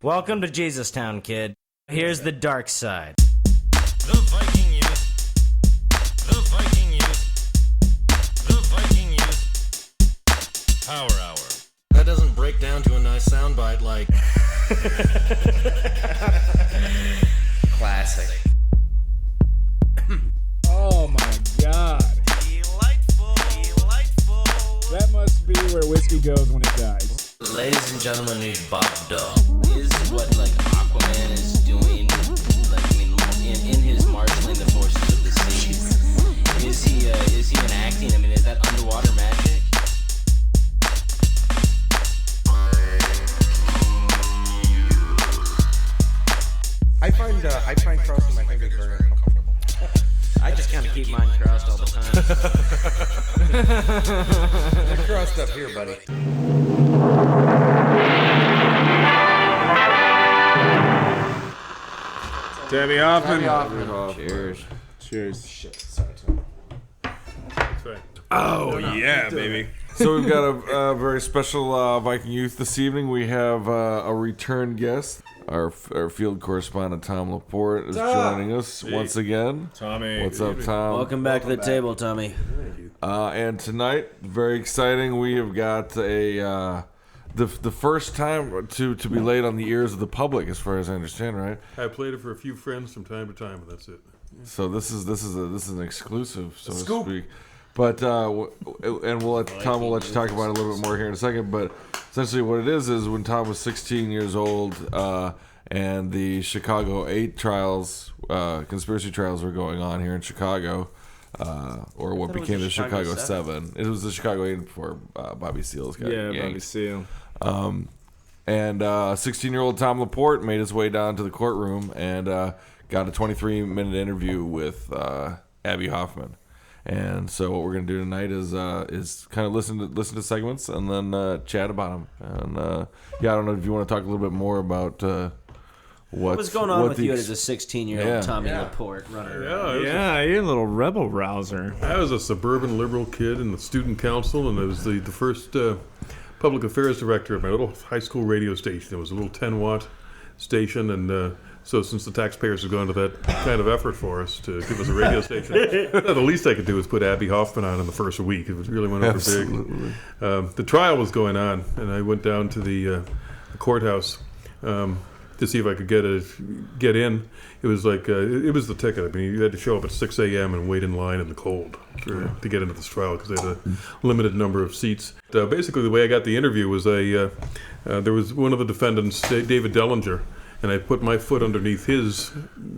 Welcome to Jesus Town, kid. Here's the dark side. The Viking Youth. The Viking Youth. The Viking Youth. Power Hour. That doesn't break down to a nice soundbite like... Classic. Oh my god. Delightful. Delightful. That must be where whiskey goes when it dies. Ladies and gentlemen, meet Bob Dog. Is what like Aquaman is doing, like I mean, in his marshaling the forces of the seas. Is he enacting? I mean, is that underwater magic? I find crossing my fingers very uncomfortable. I just kind of keep mine crossed all the time. They're crossed up here, buddy. Abbie Hoffman. Cheers. Cheers. Shit, sorry. Oh, yeah, baby. So we've got a very special Viking Youth this evening. We have a return guest. Our field correspondent, Tom LaPorte, is joining us once again. Tommy. What's up, Tom? Welcome back to the table, Tommy. And tonight, very exciting, we have got the first time to be laid on the ears of the public, as far as I understand, right? I played it for a few friends from time to time, but that's it. So this is an exclusive, so to speak. But and we'll let Tom will let you talk about it a little bit more here in a second. But essentially, what it is when Tom was 16 years old, and the Chicago 8 trials, conspiracy trials, were going on here in Chicago, or what became the Chicago 7. It was the Chicago 8 before Bobby Seale's got yanked. Bobby Seale. And 16-year-old Tom LaPorte made his way down to the courtroom and got a 23-minute interview with Abbie Hoffman. And so what we're gonna do tonight is kind of listen to segments and then chat about them. And I don't know if you want to talk a little bit more about What was going on with you as a 16-year-old Tommy LaPorte running around? You're a little rebel rouser. I was a suburban liberal kid in the student council, and I was the first public affairs director of my little high school radio station. It was a little 10-watt station, and so since the taxpayers have gone to that kind of effort for us to give us a radio station, the least I could do was put Abbie Hoffman on in the first week. It really went over big. The trial was going on, and I went down to the courthouse to see if I could get in. It was like it was the ticket. I mean, you had to show up at 6 a.m. and wait in line in the cold to get into this trial because they had a limited number of seats. Basically, the way I got the interview was there was one of the defendants, David Dellinger, and I put my foot underneath his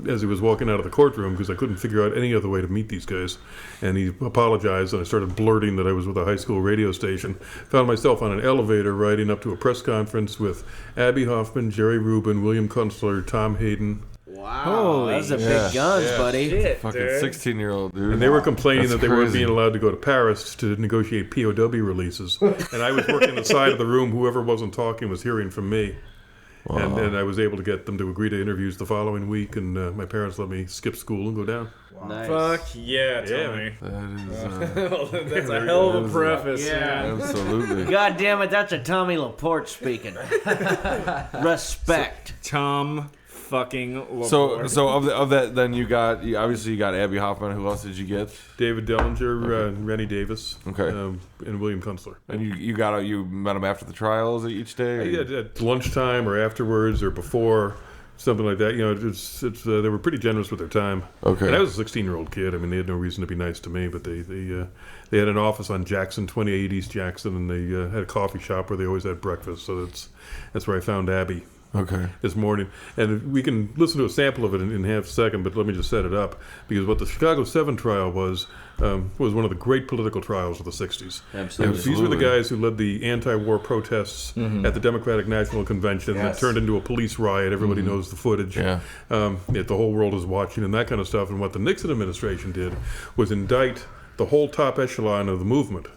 as he was walking out of the courtroom because I couldn't figure out any other way to meet these guys. And he apologized, and I started blurting that I was with a high school radio station. Found myself on an elevator riding up to a press conference with Abbie Hoffman, Jerry Rubin, William Kunstler, Tom Hayden. Wow, those are big guns, buddy. Shit, fucking dude. 16-year-old dude. And they were complaining That's that they weren't crazy. being allowed to go to Paris to negotiate POW releases. And I was working the side of the room. Whoever wasn't talking was hearing from me. Wow. And I was able to get them to agree to interviews the following week, and my parents let me skip school and go down. Nice. Fuck yeah, Tommy. That is That's a hell of a preface. Yeah. absolutely. God damn it, that's a Tommy LaPorte speaking. Respect. Tom fucking LaPorte. So of that, then you got Abbie Hoffman. Who else did you get? David Dellinger, Rennie Davis, Okay. And William Kunstler. And you met him after the trials each day? Or Yeah, at lunchtime or afterwards or before, something like that. You know, they were pretty generous with their time. Okay. And I was a 16-year-old kid. I mean, they had no reason to be nice to me, but they had an office on Jackson, 28 East Jackson, and they had a coffee shop where they always had breakfast. So that's where I found Abbie. Okay. This morning, and we can listen to a sample of it in half a second, but let me just set it up, because what the Chicago 7 trial was one of the great political trials of the 60s. Absolutely. These were the guys who led the anti-war protests at the Democratic National Convention that turned into a police riot. Everybody knows the footage. Yeah. The whole world is watching and that kind of stuff. And what the Nixon administration did was indict the whole top echelon of the movement.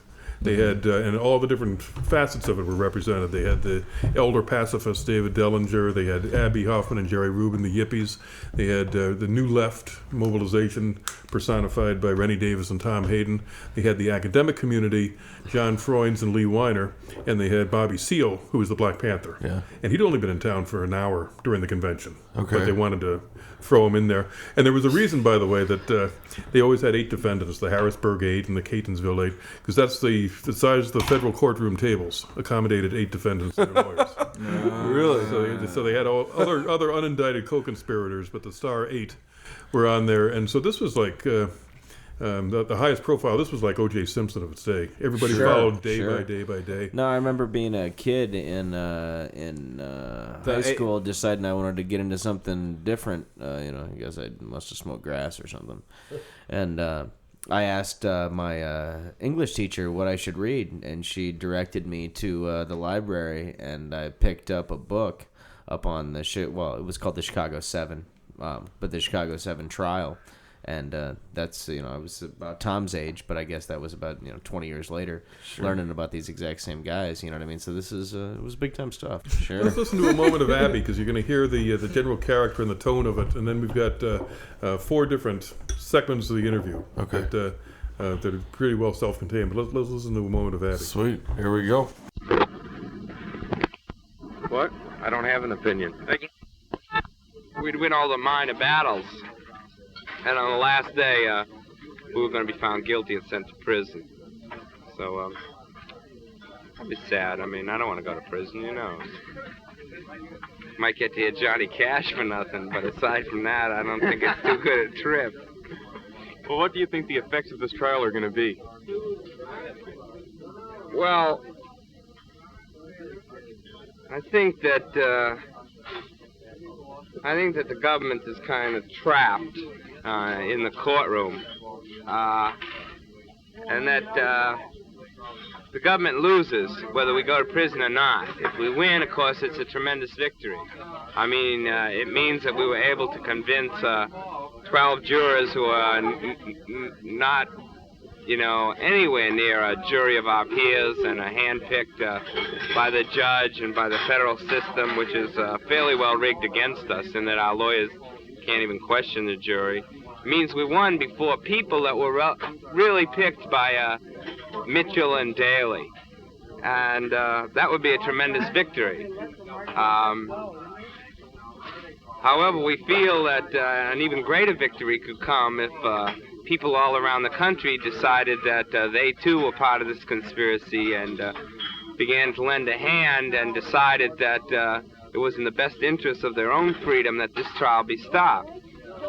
They had, and all the different facets of it were represented. They had the elder pacifist David Dellinger. They had Abbie Hoffman and Jerry Rubin, the Yippies. They had the New Left mobilization personified by Rennie Davis and Tom Hayden. They had the academic community, John Freunds and Lee Weiner. And they had Bobby Seale, who was the Black Panther. Yeah. And he'd only been in town for an hour during the convention. Okay. But they wanted to throw him in there. And there was a reason, by the way, that they always had 8 defendants, the Harrisburg 8 and the Catonsville 8, because that's the size of the federal courtroom tables, accommodated 8 defendants and their lawyers. Really? So they had all other unindicted co-conspirators, but the Star 8 were on there. And so this was like... the highest profile, this was like O.J. Simpson of its day. Everybody followed day by day by day. No, I remember being a kid in high school, deciding I wanted to get into something different. I guess I must have smoked grass or something. And I asked my English teacher what I should read, and she directed me to the library, and I picked up a book up on it was called the Chicago 7, but the Chicago 7 trial. And that's, I was about Tom's age, but I guess that was about, 20 years later, learning about these exact same guys, you know what I mean? So this is, it was big time stuff. Sure. Let's listen to a moment of Abbie, because you're going to hear the general character and the tone of it. And then we've got 4 different segments of the interview. Okay. That are pretty well self-contained. But let's listen to a moment of Abbie. Sweet. Here we go. What? I don't have an opinion. We'd win all the minor battles. And on the last day, we were going to be found guilty and sent to prison. So, I'd be sad. I mean, I don't want to go to prison, Might get to hear Johnny Cash for nothing, but aside from that, I don't think it's too good a trip. Well, what do you think the effects of this trial are going to be? Well, I think that the government is kind of trapped in the courtroom, and that the government loses whether we go to prison or not. If we win, of course, it's a tremendous victory. I mean, it means that we were able to convince 12 jurors who are not, anywhere near a jury of our peers and are handpicked by the judge and by the federal system, which is fairly well rigged against us in that our lawyers can't even question the jury. It means we won before people that were really picked by Mitchell and Daley. And that would be a tremendous victory. However, we feel that an even greater victory could come if people all around the country decided that they too were part of this conspiracy and began to lend a hand and decided that it was in the best interest of their own freedom that this trial be stopped,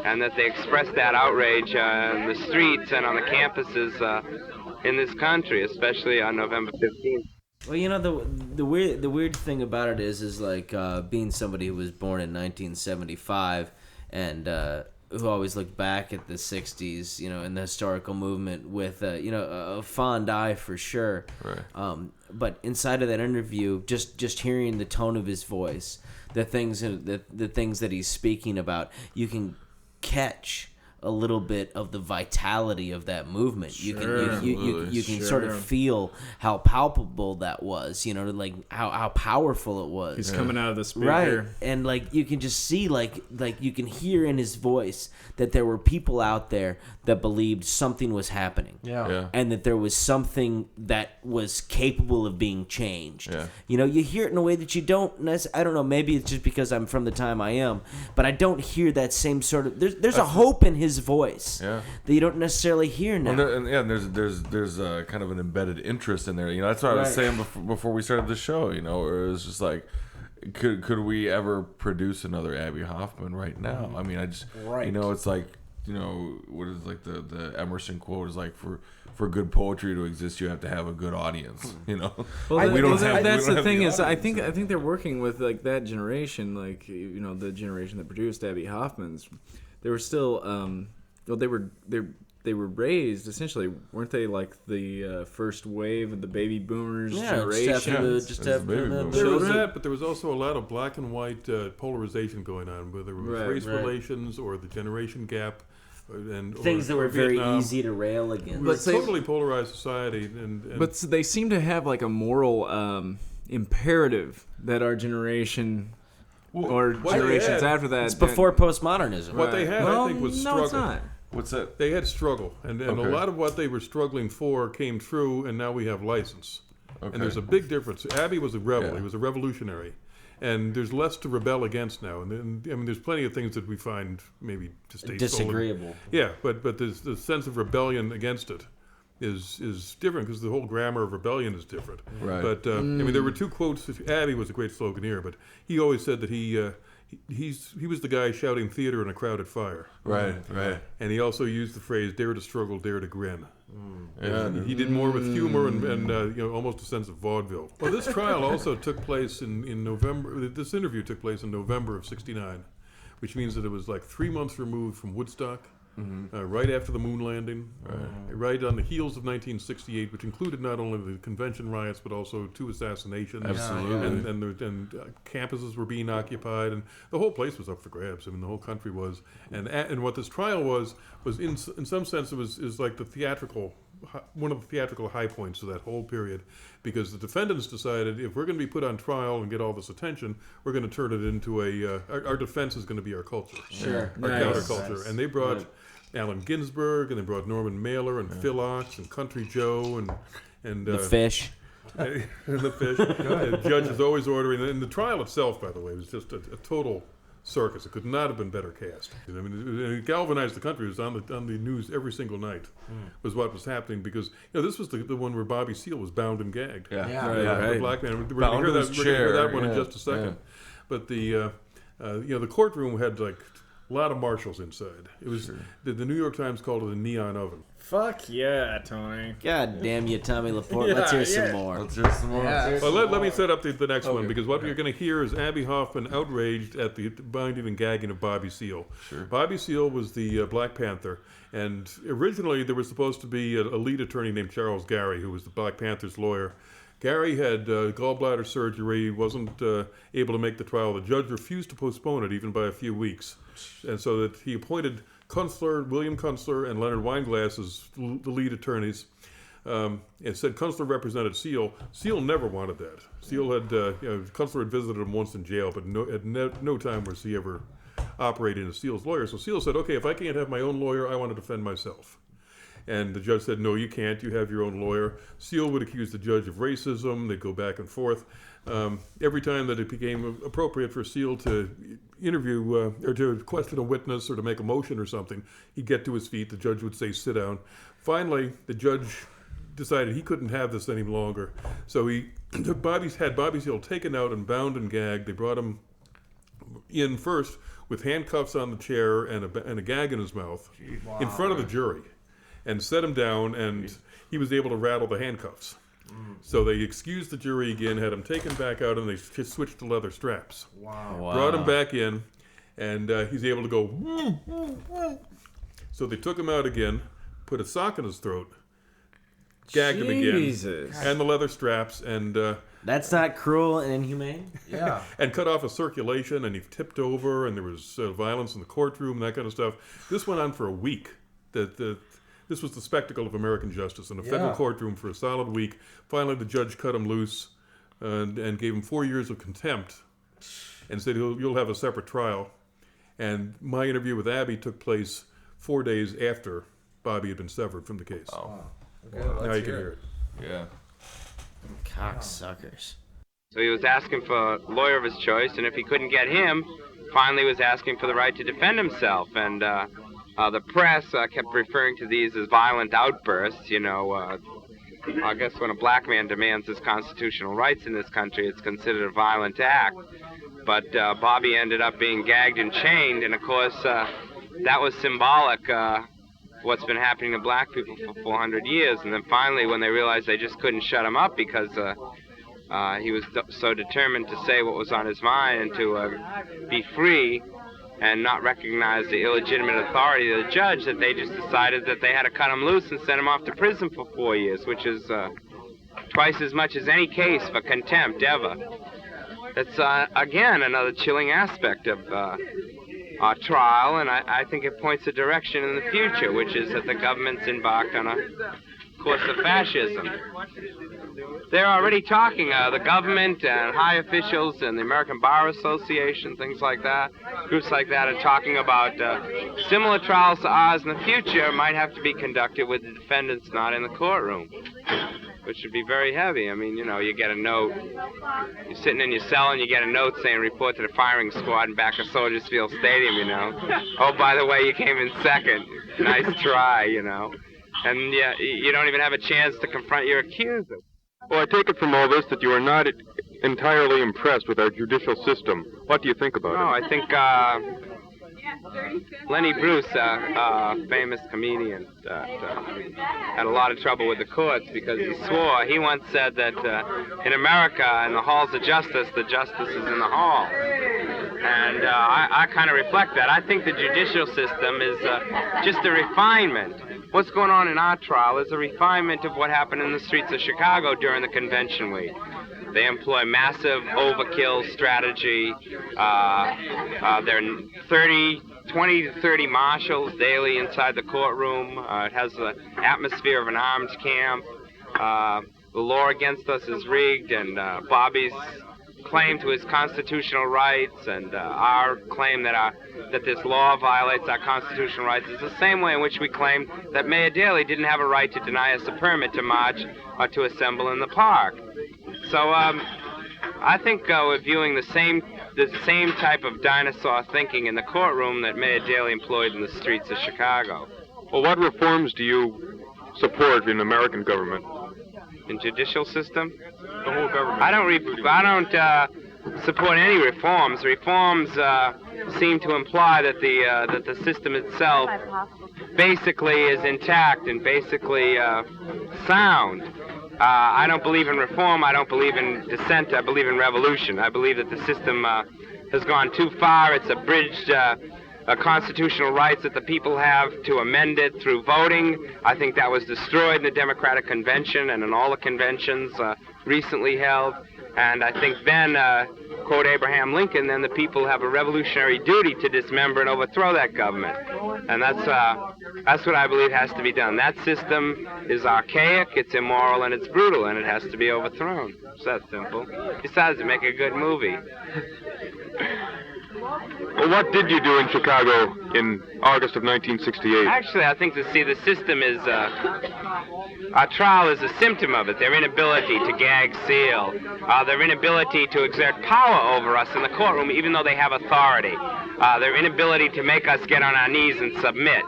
and that they expressed that outrage in the streets and on the campuses in this country, especially on November 15th. Well, the weird thing about it is like being somebody who was born in 1975 and who always looked back at the 60s, in the historical movement with a fond eye for sure. Right. But inside of that interview, just hearing the tone of his voice, the things that he's speaking about, you can catch a little bit of the vitality of that movement. Sure. You can sort of feel how palpable that was, like how powerful it was. He's coming out of the speaker. Right. And like you can just see like you can hear in his voice that there were people out there that believed something was happening. Yeah. And that there was something that was capable of being changed. Yeah. You hear it in a way that you don't I don't know, maybe it's just because I'm from the time I am, but I don't hear that same sort of there's a hope in his voice that you don't necessarily hear now. Well, and there's kind of an embedded interest in there. That's what I was saying before we started the show. Where it was just like, could we ever produce another Abbie Hoffman right now? I mean, it's like what is like the Emerson quote is like for good poetry to exist, you have to have a good audience. Well, that's the thing is, I think they're working with like that generation, like the generation that produced Abbie Hoffman's. They were still, they were raised essentially, weren't they? Like the first wave of the baby boomers generation. There was that, but there was also a lot of black and white polarization going on, whether it was race relations or the generation gap, things that were very Vietnam. easy to rail against. We're a totally polarized society, but they seem to have like a moral imperative that our generation or generations after that. It's before postmodernism. What they had, I think, was struggle. No, it's not. What's that? They had struggle, and a lot of what they were struggling for came true, and now we have license. Okay. And there's a big difference. Abbie was a rebel. He was a revolutionary. And there's less to rebel against now. And I mean, there's plenty of things that we find maybe distasteful. Disagreeable. Yeah, but there's the sense of rebellion against it is different because the whole grammar of rebellion is different. Right. But I mean, there were two quotes. Abbie was a great sloganeer, but he always said that he was the guy shouting theater in a crowded fire. Right. And he also used the phrase "dare to struggle, dare to grin." Yeah, he did more with humor and almost a sense of vaudeville. Well, this trial also took place in November. This interview took place in November of '69, which means that it was like 3 months removed from Woodstock, right after the moon landing, right on the heels of 1968, which included not only the convention riots but also 2 assassinations. Absolutely. And campuses were being occupied, and the whole place was up for grabs. I mean, the whole country was. And what this trial was in some sense is like one of the theatrical high points of that whole period, because the defendants decided if we're going to be put on trial and get all this attention, we're going to turn it into our defense is going to be our culture, our counterculture, and they brought Allen Ginsberg, and they brought Norman Mailer and Phil Ochs and Country Joe and the Fish. and the Fish. The judge is always ordering, and the trial itself, by the way, was just a total circus. It could not have been better cast. I mean, it galvanized the country. It was on the news every single night. Was what was happening, because this was the one where Bobby Seale was bound and gagged. The black man. We're going to hear that one in just a second. But the courtroom had like a lot of marshals inside. It was the New York Times called it a neon oven. Fuck yeah, Tony. God damn you, Tommy LaPorte. Let's hear some more. Well, let me set up the next one, because what you're going to hear is Abbie Hoffman outraged at the binding and gagging of Bobby Seale. Bobby Seale was the Black Panther, and originally there was supposed to be a lead attorney named Charles Gary, who was the Black Panther's lawyer. Gary had gallbladder surgery, wasn't able to make the trial. The judge refused to postpone it even by a few weeks, and so that he appointed William Kunstler and Leonard Weinglass as the lead attorneys, and said Kunstler represented Seale. Seale never wanted that. Seale had, Kunstler had visited him once in jail, but at no time was he ever operating as Seale's lawyer. So Seale said, okay, if I can't have my own lawyer, I want to defend myself. And the judge said, no, you can't. You have your own lawyer. Seale would accuse the judge of racism. They'd go back and forth. Every time that it became appropriate for Seale to interview or to question a witness or to make a motion or something, he'd get to his feet. The judge would say, sit down. Finally, the judge decided he couldn't have this any longer. So he had Bobby Seale taken out and bound and gagged. They brought him in first with handcuffs on the chair and a gag in his mouth in front of the jury, and set him down, and he was able to rattle the handcuffs. So they excused the jury again, had him taken back out, and they just switched to leather straps. Brought him back in, and he's able to go. So they took him out again, put a sock in his throat, gagged him again, and the leather straps, and that's not cruel and inhumane. Yeah. And cut off his circulation, and he tipped over, and there was violence in the courtroom, that kind of stuff. This went on for a week. This was the spectacle of American justice in a federal courtroom for a solid week. Finally, the judge cut him loose and gave him 4 years of contempt and said, you'll have a separate trial. And my interview with Abbie took place 4 days after Bobby had been severed from the case. Oh. Okay, now you can hear it. Yeah. Cocksuckers. So he was asking for a lawyer of his choice, and if he couldn't get him, finally was asking for the right to defend himself. And the press kept referring to these as violent outbursts. I guess when a black man demands his constitutional rights in this country, it's considered a violent act. But Bobby ended up being gagged and chained, and of course that was symbolic what's been happening to black people for 400 years. And then finally, when they realized they just couldn't shut him up because he was so determined to say what was on his mind and to be free and not recognize the illegitimate authority of the judge, that they just decided that they had to cut him loose and send him off to prison for 4 years, which is twice as much as any case for contempt ever. It's, again, another chilling aspect of trial, and I think it points a direction in the future, which is that the government's embarked on a course of fascism. They're already talking, the government and high officials and the American Bar Association, things like that, groups like that are talking about similar trials to ours in the future might have to be conducted with the defendants not in the courtroom, which would be very heavy. I mean, you get a note, you're sitting in your cell and you get a note saying report to the firing squad in back of Soldiers Field Stadium, Oh, by the way, you came in second. Nice try, And yeah, you don't even have a chance to confront your accuser. Well, I take it from all this that you are not entirely impressed with our judicial system. What do you think about it? No, I think Lenny Bruce, a famous comedian, had a lot of trouble with the courts because he once said that in America, in the halls of justice, the justice is in the hall. And I kind of reflect that. I think the judicial system is just a refinement. What's going on in our trial is a refinement of what happened in the streets of Chicago during the convention week. They employ massive overkill strategy. There are 20 to 30 marshals daily inside the courtroom. It has the atmosphere of an armed camp. The law against us is rigged, and Bobby's claim to his constitutional rights and our claim that this law violates our constitutional rights is the same way in which we claim that Mayor Daley didn't have a right to deny us a permit to march or to assemble in the park. So I think we're viewing the same type of dinosaur thinking in the courtroom that Mayor Daley employed in the streets of Chicago. Well, what reforms do you support in American government? In judicial system? The whole government. I don't support any reforms. Reforms seem to imply that the system itself basically is intact and basically sound. I don't believe in reform. I don't believe in dissent. I believe in revolution. I believe that the system has gone too far. It's abridged constitutional rights that the people have to amend it through voting. I think that was destroyed in the Democratic Convention and in all the conventions recently held. And I think then, quote Abraham Lincoln, then the people have a revolutionary duty to dismember and overthrow that government. And that's what I believe has to be done. That system is archaic, it's immoral, and it's brutal, and it has to be overthrown. It's that simple. Besides, it make a good movie. Well, what did you do in Chicago in August of 1968? Actually, I think the system is, our trial is a symptom of it. Their inability to gag Seale, their inability to exert power over us in the courtroom, even though they have authority, their inability to make us get on our knees and submit,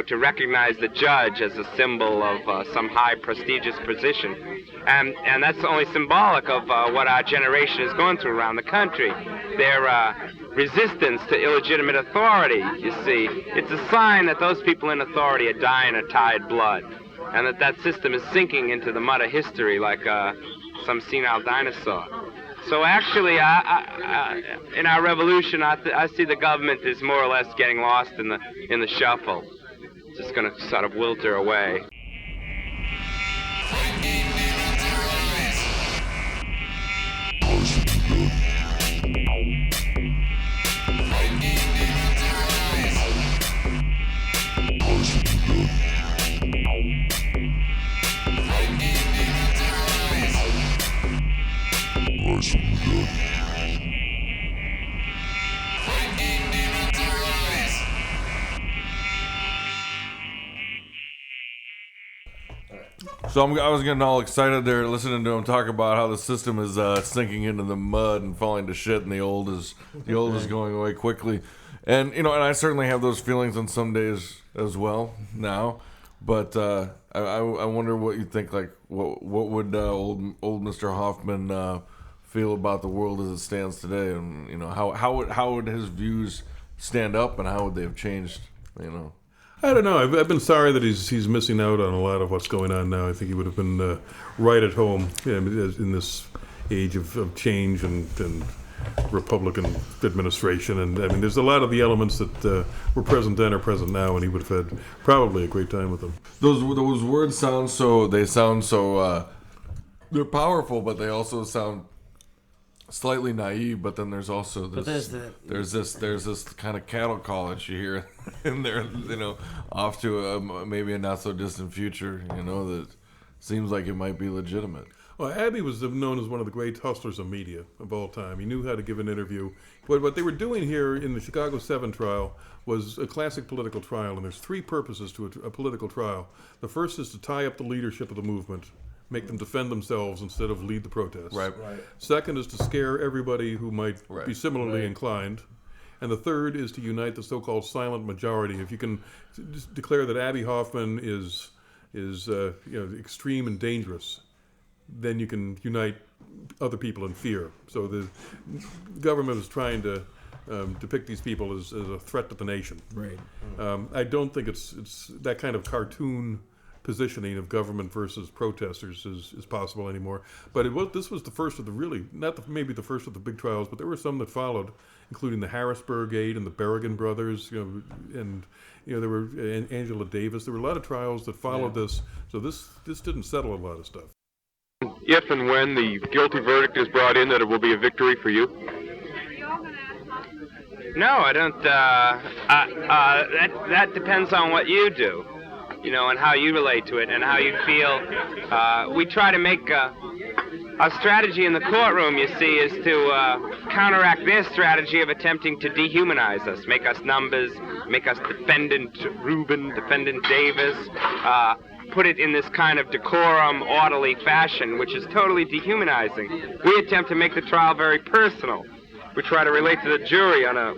to recognize the judge as a symbol of some high prestigious position. And that's only symbolic of what our generation is going through around the country. Their resistance to illegitimate authority, you see. It's a sign that those people in authority are dying of tide blood, and that system is sinking into the mud of history like some senile dinosaur. So actually, in our revolution, I see the government is more or less getting lost in the shuffle. It's just going to sort of wilter away. So I was getting all excited there listening to him talk about how the system is sinking into the mud and falling to shit, and the old is going away quickly. And and I certainly have those feelings on some days as well now. But I wonder what you think. Like, what would old Mr. Hoffman feel about the world as it stands today? And how would his views stand up, and how would they have changed? I don't know. I've been sorry that he's missing out on a lot of what's going on now. I think he would have been right at home in this age of change and Republican administration. And I mean, there's a lot of the elements that were present then are present now, and he would have had probably a great time with them. Those words sound so they're powerful, but they also sound slightly naive, but then there's also this. There's this kind of cattle call that you hear in there, off to maybe a not so distant future, that seems like it might be legitimate. Well, Abbie was known as one of the great hustlers of media of all time. He knew how to give an interview. What they were doing here in the Chicago 7 trial was a classic political trial, and there's 3 purposes to a political trial. The first is to tie up the leadership of the movement, make them defend themselves instead of lead the protests. Right. Second is to scare everybody who might be similarly inclined. And the third is to unite the so-called silent majority. If you can just declare that Abbie Hoffman is extreme and dangerous, then you can unite other people in fear. So the government is trying to depict these people as a threat to the nation. Right. I don't think it's that kind of cartoon positioning of government versus protesters is possible anymore. But this was the first of the maybe the first of the big trials, but there were some that followed, including the Harrisburg 8 and the Berrigan brothers, and there were Angela Davis. There were a lot of trials that followed this. So this didn't settle a lot of stuff. If and when the guilty verdict is brought in, that it will be a victory for you? No, I don't. That depends on what you do, and how you relate to it and how you feel. We try to make our strategy in the courtroom, you see, is to counteract their strategy of attempting to dehumanize us, make us numbers, make us defendant Reuben, defendant Davis, put it in this kind of decorum, orderly fashion, which is totally dehumanizing. We attempt to make the trial very personal. We try to relate to the jury on a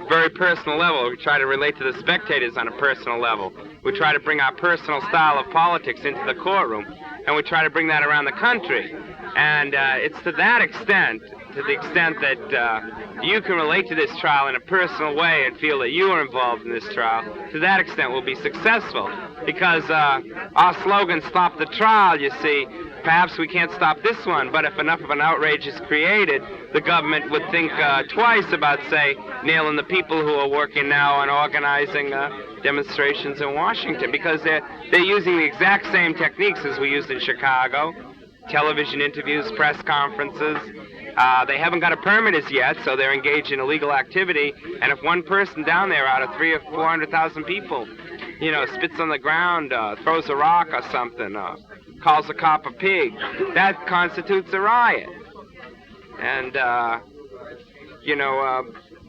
very personal level. We try to relate to the spectators on a personal level. We try to bring our personal style of politics into the courtroom, and we try to bring that around the country. And it's to that extent, to the extent that you can relate to this trial in a personal way and feel that you are involved in this trial, to that extent we'll be successful. Because our slogan, "Stop the trial," you see, perhaps we can't stop this one, but if enough of an outrage is created, the government would think twice about, say, nailing the people who are working now on organizing demonstrations in Washington, because they're using the exact same techniques as we used in Chicago. Television interviews, press conferences. They haven't got a permit as yet, so they're engaged in illegal activity. And if one person down there out of 300,000 or 400,000 people, spits on the ground, throws a rock or something, calls a cop a pig, that constitutes a riot. And,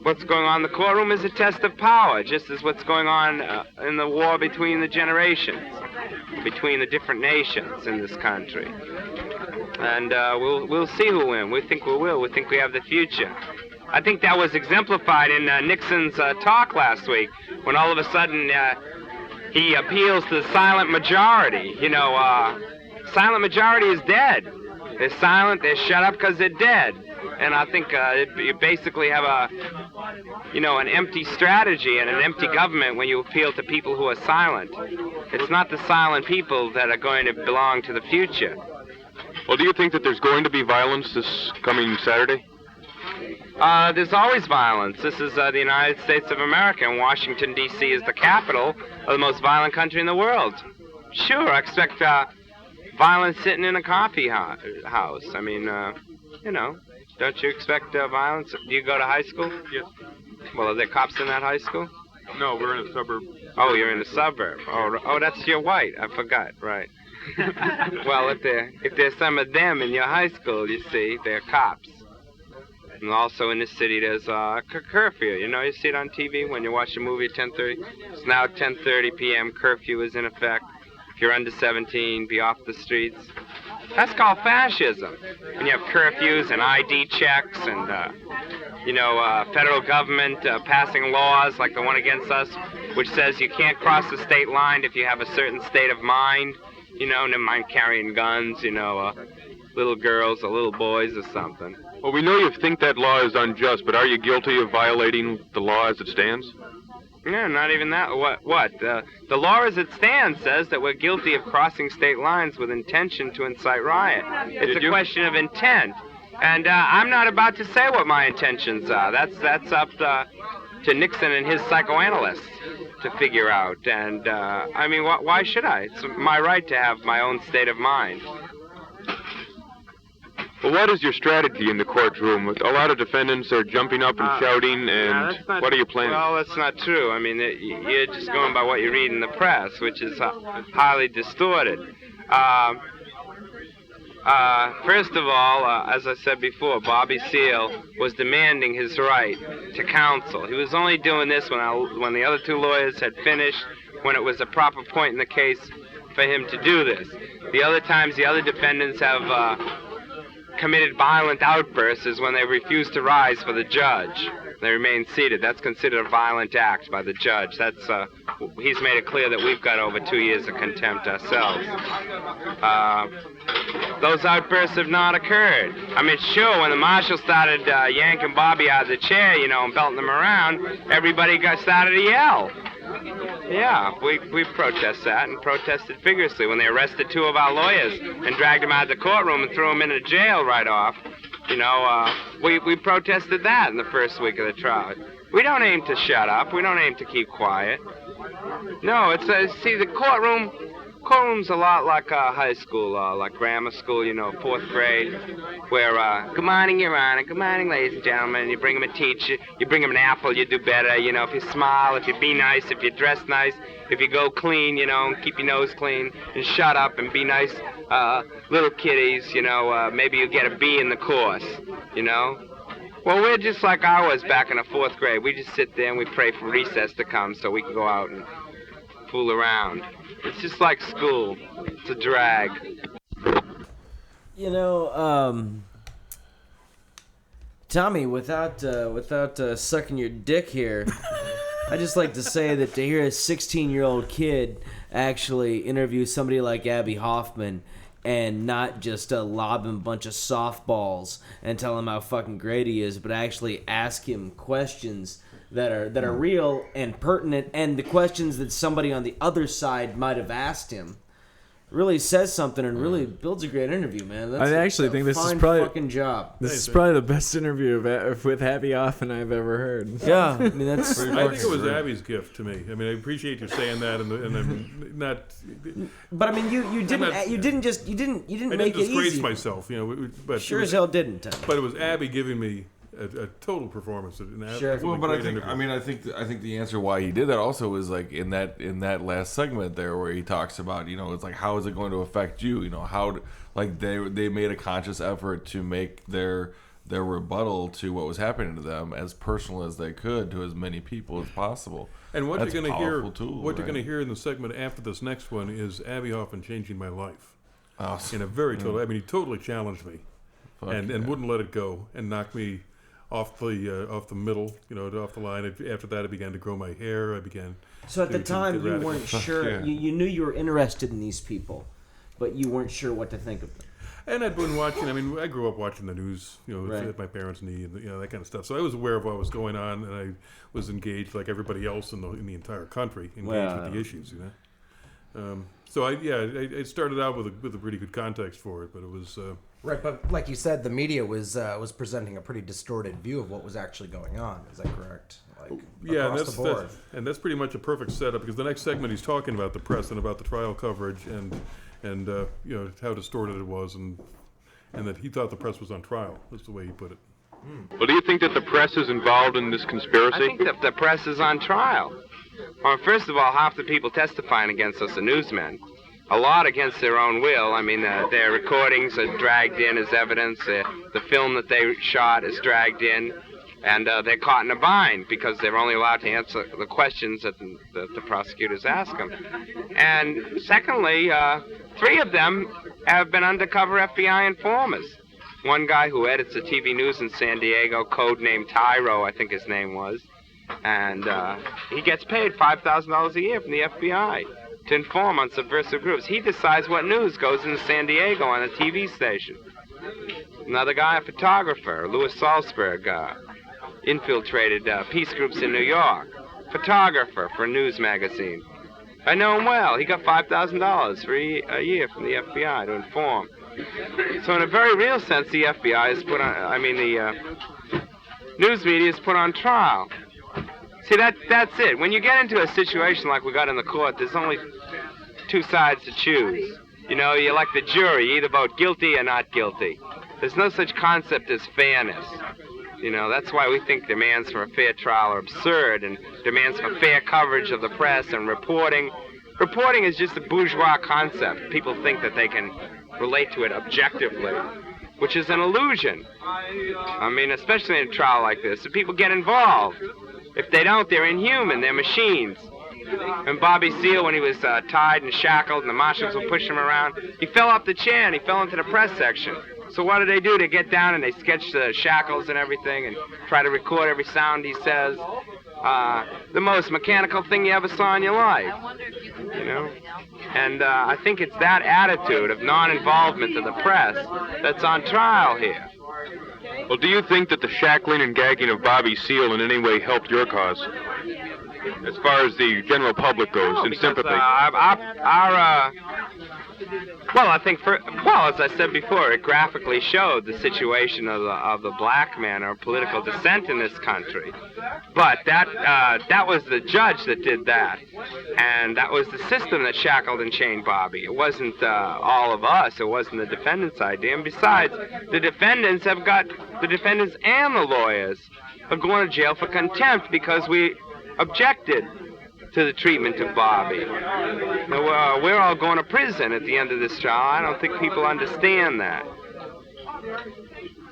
what's going on in the courtroom is a test of power, just as what's going on in the war between the generations, between the different nations in this country. And we'll see who wins. We think we will. We think we have the future. I think that was exemplified in Nixon's talk last week, when all of a sudden he appeals to the silent majority. Silent majority is dead. They're silent, they're shut up because they're dead. And I think you basically have an empty strategy and an empty government when you appeal to people who are silent. It's not the silent people that are going to belong to the future. Well, do you think that there's going to be violence this coming Saturday? There's always violence. This is the United States of America, and Washington, D.C. is the capital of the most violent country in the world. Sure, I expect violence sitting in a coffee house. I mean, don't you expect violence? Do you go to high school? Yes. Well, are there cops in that high school? No, we're in a suburb. Oh, you're in a suburb. Oh, that's your white. I forgot. Right. Well, if there's some of them in your high school, you see, they're cops. And also in this city, there's a curfew. You see it on TV when you watch a movie at 10:30. It's now 10:30 p.m. Curfew is in effect. If you're under 17, be off the streets. That's called fascism. When you have curfews and ID checks and, federal government passing laws like the one against us, which says you can't cross the state line if you have a certain state of mind. Never mind carrying guns, little girls or little boys or something. Well, we know you think that law is unjust, but are you guilty of violating the law as it stands? No, not even that. What? The law as it stands says that we're guilty of crossing state lines with intention to incite riot. It's a question of intent. And I'm not about to say what my intentions are. That's up to Nixon and his psychoanalysts to figure out. And, why should I? It's my right to have my own state of mind. Well, what is your strategy in the courtroom? A lot of defendants are jumping up and shouting, and what are you planning? Well, that's not true. I mean, you're just going by what you read in the press, which is highly distorted. First of all, as I said before, Bobby Seale was demanding his right to counsel. He was only doing this when the other two lawyers had finished, when it was a proper point in the case for him to do this. The other times the other defendants have committed violent outbursts is when they refuse to rise for the judge. They remain seated. That's considered a violent act by the judge. He's made it clear that we've got over 2 years of contempt ourselves. Those outbursts have not occurred. I mean, sure, when the marshal started yanking Bobby out of the chair, and belting him around, everybody started to yell. Yeah, we protest that and protested vigorously when they arrested 2 of our lawyers and dragged them out of the courtroom and threw them into jail right off. We protested that in the first week of the trial. We don't aim to shut up. We don't aim to keep quiet. No, see, the courtroom's a lot like high school, like grammar school, 4th grade, where, good morning, Your Honor, good morning, ladies and gentlemen, you bring them a teacher, you bring them an apple, you do better, if you smile, if you be nice, if you dress nice, if you go clean, and keep your nose clean, and shut up and be nice little kiddies, maybe you get a B in the course, Well, we're just like I was back in the 4th grade. We just sit there and we pray for recess to come so we can go out and fool around. It's just like school. It's a drag. Tommy, without sucking your dick here, I just like to say that to hear a 16-year-old kid actually interview somebody like Abbie Hoffman and not just lob him a bunch of softballs and tell him how fucking great he is, but actually ask him questions that are real and pertinent, and the questions that somebody on the other side might have asked him really says something and really builds a great interview, man. That's I actually think this is probably fucking job. This is probably the best interview with Abbie Hoffman I've ever heard. Yeah, I mean that's. I think it was Abbie's gift to me. I mean, I appreciate you saying that, and I'm not. But I mean, you didn't make it easy. I didn't disgrace myself, But sure as hell didn't. But it was Abbie giving me a total performance. Sure. Well, but I think the answer why he did that also is like in that last segment there where he talks about it's like how is it going to affect you? How like they made a conscious effort to make their rebuttal to what was happening to them as personal as they could to as many people as possible. And what That's you're going to hear, you're going to hear in the segment after this next one is Abbie Hoffman changing my life. Awesome. In a very total. I mean, he totally challenged me, and wouldn't let it go and knocked me off the middle, off the line. After that, I began to grow my hair. I began. So at the time, you weren't sure. You knew you were interested in these people, but you weren't sure what to think of them. And I'd been watching. I mean, I grew up watching the news, at my parents' knee, and that kind of stuff. So I was aware of what was going on, and I was engaged, like everybody else in the entire country, with the issues. So I started out with a pretty good context for it, but it was. Right, but like you said, the media was presenting a pretty distorted view of what was actually going on. Is that correct? Across the board. And that's pretty much a perfect setup because the next segment he's talking about the press and about the trial coverage and how distorted it was and that he thought the press was on trial. That's the way he put it. Well, do you think that the press is involved in this conspiracy? I think that the press is on trial. Well, first of all, half the people testifying against us are newsmen. A lot against their own will. I mean, their recordings are dragged in as evidence. The film that they shot is dragged in. And they're caught in a bind because they're only allowed to answer the questions that the prosecutors ask them. And secondly, 3 of them have been undercover FBI informers. One guy who edits the TV news in San Diego, codenamed Tyro, I think his name was. And he gets paid $5,000 a year from the FBI to inform on subversive groups. He decides what news goes into San Diego on a TV station. Another guy, a photographer, Louis Salzberg, infiltrated peace groups in New York. Photographer for a news magazine. I know him well. He got $5,000 for a year from the FBI to inform. So in a very real sense, the FBI is put on, the news media is put on trial. See, that's it. When you get into a situation like we got in the court, there's only 2 sides to choose. You're like the jury. You either vote guilty or not guilty. There's no such concept as fairness. You know, that's why we think demands for a fair trial are absurd, and demands for fair coverage of the press and reporting. Reporting is just a bourgeois concept. People think that they can relate to it objectively, which is an illusion. I mean, especially in a trial like this, if people get involved. If they don't, they're inhuman, they're machines. And Bobby Seale, when he was tied and shackled and the marshals were pushing him around, he fell off the chair and he fell into the press section. So what do? They get down and they sketch the shackles and everything and try to record every sound he says. The most mechanical thing you ever saw in your life, you know? And I think it's that attitude of non-involvement of the press that's on trial here. Well, do you think that the shackling and gagging of Bobby Seale in any way helped your cause? As far as the general public goes, in sympathy? Well, I think, as I said before, it graphically showed the situation of the black man or political dissent in this country. But that was the judge that did that. And that was the system that shackled and chained Bobby. It wasn't all of us. It wasn't the defendant's idea. And besides, the defendants and the lawyers are going to jail for contempt because we objected to the treatment of Bobby. We're all going to prison at the end of this trial. I don't think people understand that.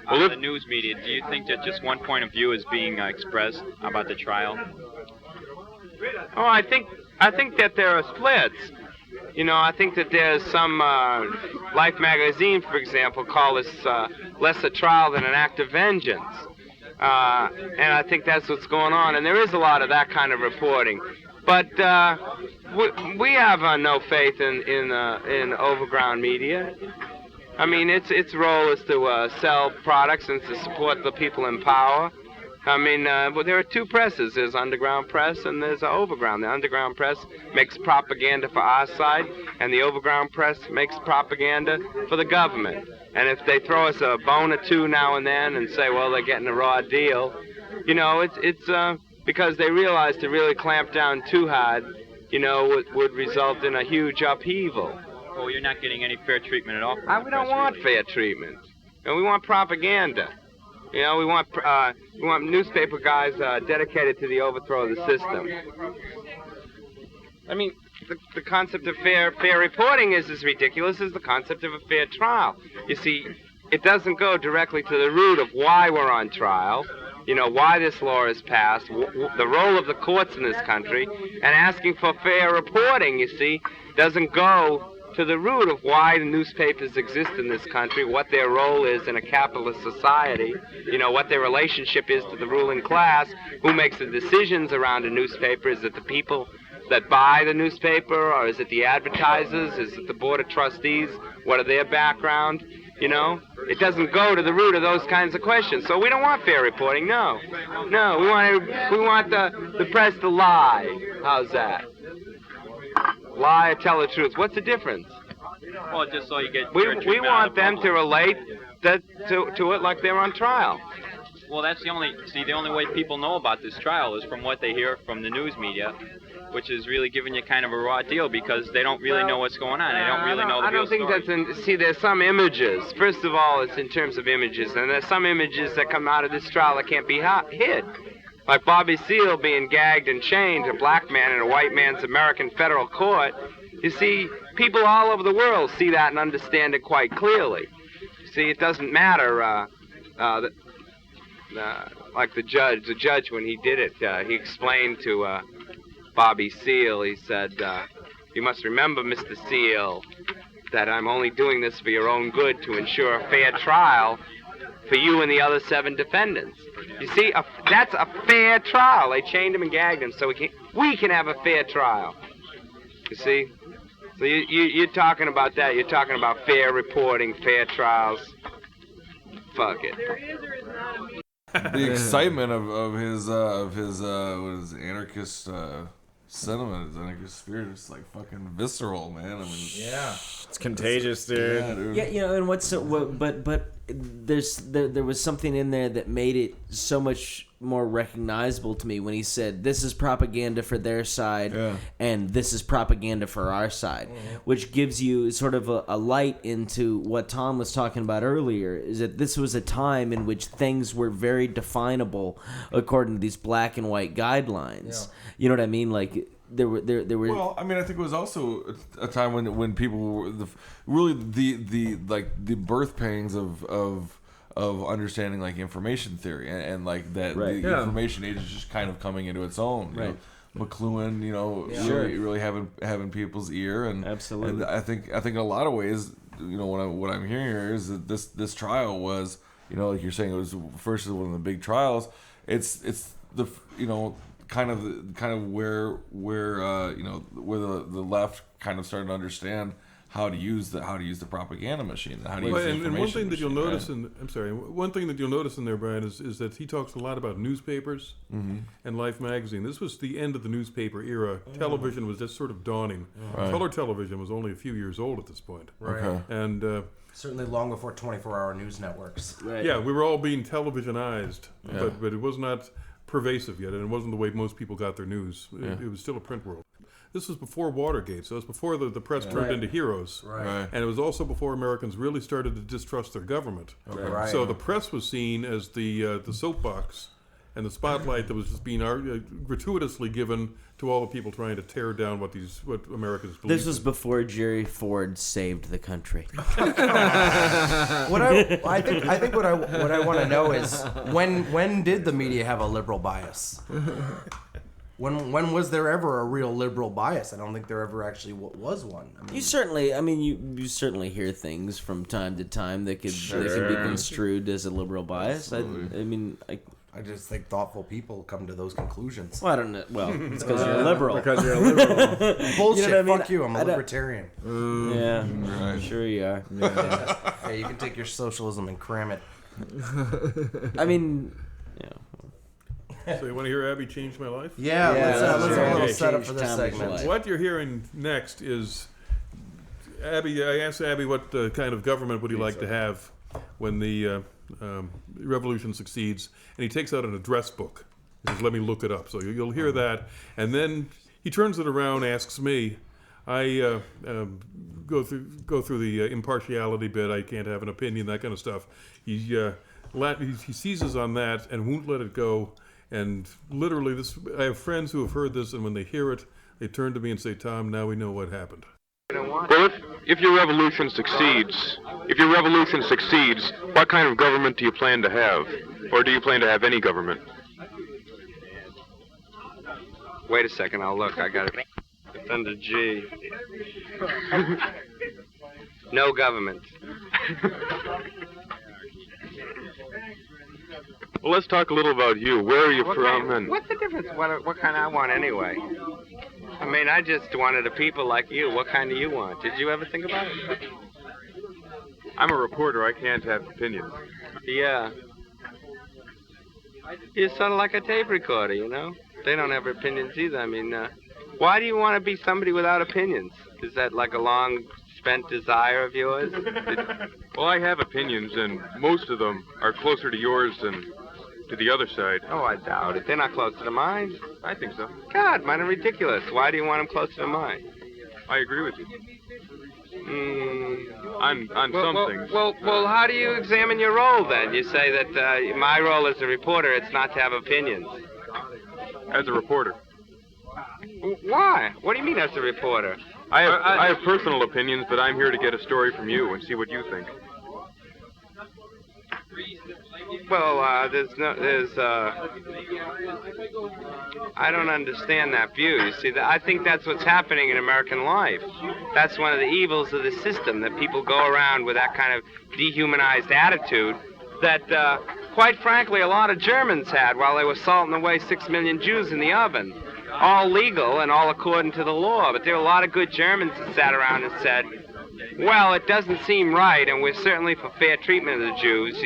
On the news media, do you think that just one point of view is being expressed about the trial? Oh, I think that there are splits. You know, I think that there's some Life magazine, for example, call this less a trial than an act of vengeance. And I think that's what's going on. And there is a lot of that kind of reporting. But we have no faith in overground media. I mean, its role is to sell products and to support the people in power. I mean, well, there are two presses. There's underground press and there's overground. The underground press makes propaganda for our side, and the overground press makes propaganda for the government. And if they throw us a bone or two now and then and say, well, they're getting a raw deal, you know, it's because they realize to really clamp down too hard, you know, would result in a huge upheaval. Well, you're not getting any fair treatment at all. We don't want fair treatment. And we want propaganda. You know, we want newspaper guys dedicated to the overthrow of the system. I mean, the concept of fair reporting is as ridiculous as the concept of a fair trial. You see, it doesn't go directly to the root of why we're on trial, you know, why this law is passed, the role of the courts in this country, and asking for fair reporting, you see, doesn't go to the root of why the newspapers exist in this country, what their role is in a capitalist society, you know, what their relationship is to the ruling class, who makes the decisions around a newspaper. Is it the people that buy the newspaper, or is it the advertisers? Is it the board of trustees? What are their background? You know, it doesn't go to the root of those kinds of questions. So we don't want fair reporting. No, we want the press to lie. How's that? Lie or tell the truth. What's the difference? Well, just so you get... We want them to relate to it like they're on trial. Well, that's the only way people know about this trial is from what they hear from the news media, which is really giving you kind of a raw deal because they don't really know what's going on. They don't really know the real story. I don't think that's... See, there's some images. First of all, it's in terms of images, and there's some images that come out of this trial that can't be hid. Like Bobby Seale being gagged and chained, a black man in a white man's American federal court. You see, people all over the world see that and understand it quite clearly. See, it doesn't matter, like the judge when he did it, he explained to Bobby Seale, he said, you must remember, Mr. Seale, that I'm only doing this for your own good to ensure a fair trial for you and the other 7 defendants. You see, that's a fair trial. They chained him and gagged him so we can have a fair trial. You see? So you're talking about that. You're talking about fair reporting, fair trials. Fuck it. The excitement of his what is it, anarchist sentiment, his anarchist spirit is like fucking visceral, man. I mean, yeah, it's contagious, dude. Yeah, you know, and but there was something in there that made it so much more recognizable to me when he said, this is propaganda for their side and this is propaganda for our side, which gives you sort of a light into what Tom was talking about earlier, is that this was a time in which things were very definable according to these black and white guidelines. You know what I mean? Like there were. Well, I mean, I think it was also a time when people were really the birth pangs of understanding like information theory and like that the information age is just kind of coming into its own. You know? McLuhan, really having people's ear, and absolutely. And I think in a lot of ways, what I'm hearing here is that this trial was, like you're saying, it was first one of the big trials. It's the kind of where the left kind of started to understand how to use the propaganda machine, how to use the information and one thing that you'll notice one thing that you'll notice in there, Brian, is that he talks a lot about newspapers and Life magazine. This was the end of the newspaper era. Television was just sort of dawning. Color television was only a few years old at this point. And certainly long before 24-hour news networks. Yeah, we were all being televisionized, but it was not pervasive yet, and it wasn't the way most people got their news. It was still a print world. This was before Watergate, so it was before the press turned into heroes. And it was also before Americans really started to distrust their government. So the press was seen as the soapbox and the spotlight that was just being gratuitously given to all the people trying to tear down what Americans believed. This was before Jerry Ford saved the country. I think what I want to know is when did the media have a liberal bias? When was there ever a real liberal bias? I don't think there ever actually was one. You certainly hear things from time to time that could be construed as a liberal bias. I just think thoughtful people come to those conclusions. Well, I don't know. Well, it's because you're a liberal. Bullshit. Fuck you. I'm a libertarian. Sure you are. Hey, you can take your socialism and cram it. So you want to hear Abbie Changed My Life? Yeah, let's have a little setup for this segment. What you're hearing next is Abbie. I asked Abbie what kind of government would he like to have when the revolution succeeds, and he takes out an address book. He says, "Let me look it up." So you'll hear that, and then he turns it around, asks me. I go through the impartiality bit. I can't have an opinion, that kind of stuff. He seizes on that and won't let it go. And literally, I have friends who have heard this, and when they hear it, they turn to me and say, "Tom, now we know what happened." Well, if your revolution succeeds, what kind of government do you plan to have? Or do you plan to have any government? Wait a second, I'll look. I got it. It's under G. No government. Well, let's talk a little about you. Where are you from? What's the difference? What kind I want anyway? I mean, I just wanted a people like you. What kind do you want? Did you ever think about it? I'm a reporter. I can't have opinions. Yeah. You're sort of like a tape recorder, They don't have opinions either. I mean, why do you want to be somebody without opinions? Is that like a long-spent desire of yours? Well, I have opinions, and most of them are closer to yours than to the other side. Oh, I doubt it. They're not closer to mine. I think so. God, mine are ridiculous. Why do you want them closer to mine? I agree with you. On some things. Well, how do you examine your role, then? You say that my role as a reporter, it's not to have opinions. As a reporter. Why? What do you mean as a reporter? I have personal opinions, but I'm here to get a story from you and see what you think. Well, I don't understand that view. You see, I think that's what's happening in American life. That's one of the evils of the system, that people go around with that kind of dehumanized attitude that, quite frankly, a lot of Germans had while they were salting away 6 million Jews in the oven. All legal and all according to the law. But there were a lot of good Germans that sat around and said, well, it doesn't seem right, and we're certainly for fair treatment of the Jews,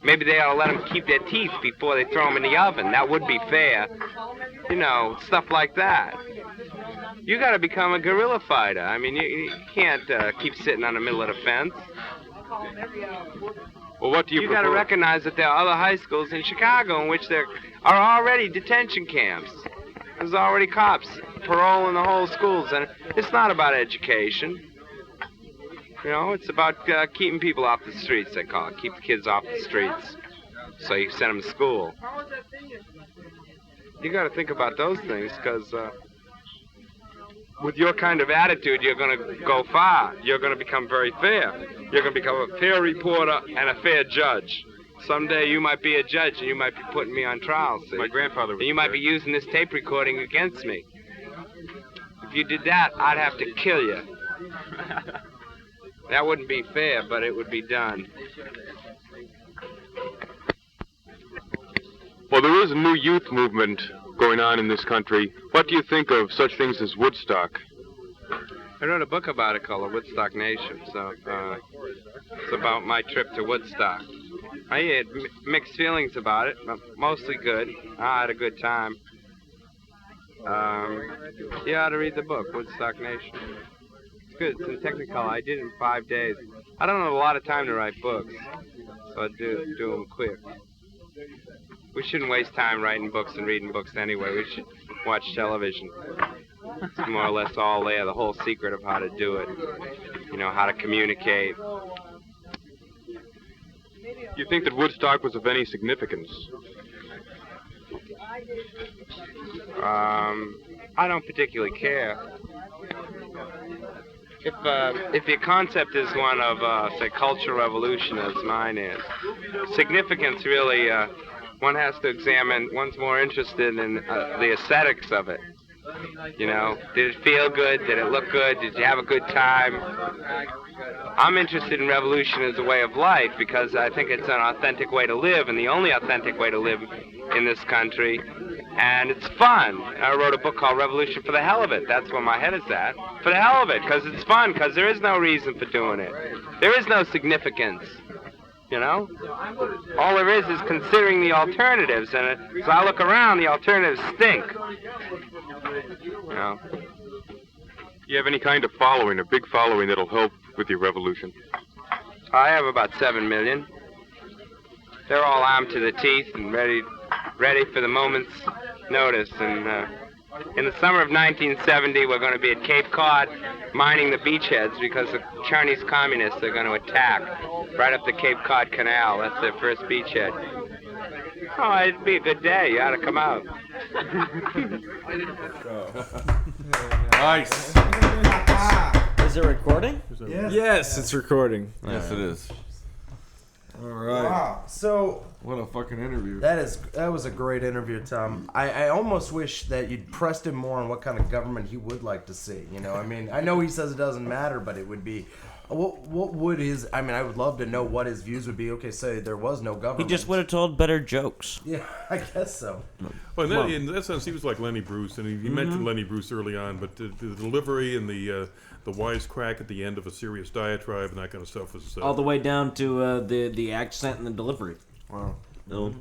Maybe they ought to let them keep their teeth before they throw them in the oven. That would be fair. Stuff like that. You got to become a guerrilla fighter. I mean, you can't keep sitting on the middle of the fence. Well, what do you got to propose? recognize that there are other high schools in Chicago in which there are already detention camps. There's already cops paroling the whole schools, and it's not about education. You know, it's about keeping people off the streets, they call it. Keep the kids off the streets. So you send them to school. You got to think about those things, because with your kind of attitude, you're going to go far. You're going to become very fair. You're going to become a fair reporter and a fair judge. Someday you might be a judge, and you might be putting me on trial, see? My grandfather was And you might be using this tape recording against me. If you did that, I'd have to kill you. That wouldn't be fair, but it would be done. Well, there is a new youth movement going on in this country. What do you think of such things as Woodstock? I wrote a book about it called The Woodstock Nation, so it's about my trip to Woodstock. I had mixed feelings about it, but mostly good. I had a good time. You ought to read the book, Woodstock Nation. It's good. It's in Technicolor. I did it in 5 days. I don't have a lot of time to write books, so I do them quick. We shouldn't waste time writing books and reading books anyway. We should watch television. It's more or less all there, the whole secret of how to do it. You know, how to communicate. You think that Woodstock was of any significance? I don't particularly care. If your concept is one of, say, cultural revolution, as mine is, significance really, one has to examine, one's more interested in the aesthetics of it. You know, did it feel good? Did it look good? Did you have a good time? I'm interested in revolution as a way of life because I think it's an authentic way to live, and the only authentic way to live in this country. And it's fun. I wrote a book called Revolution for the Hell of It. That's where my head is at. For the hell of it, because it's fun, because there is no reason for doing it. There is no significance. You know? All there is considering the alternatives, and as I look around, the alternatives stink. You know? You have any kind of following, a big following that'll help with your revolution? I have about 7 million. They're all armed to the teeth and ready for the moment's notice. And in the summer of 1970, we're going to be at Cape Cod mining the beachheads because the Chinese communists are going to attack right up the Cape Cod Canal. That's their first beachhead. Oh, it'd be a good day. You ought to come out. Nice. Is it recording? Yes, it's recording. Yes, it is. All right. Wow. So what a fucking interview. That was a great interview, Tom. I almost wish that you'd pressed him more on what kind of government he would like to see. You know, I mean, I know he says it doesn't matter, but it would be. What would his? I mean, I would love to know what his views would be. Okay, say there was no government. He just would have told better jokes. Yeah, I guess so. Well, in that sense, he was like Lenny Bruce, and he mentioned Lenny Bruce early on, but the delivery and the wisecrack at the end of a serious diatribe and that kind of stuff was all the way down to the accent and the delivery. Wow. No.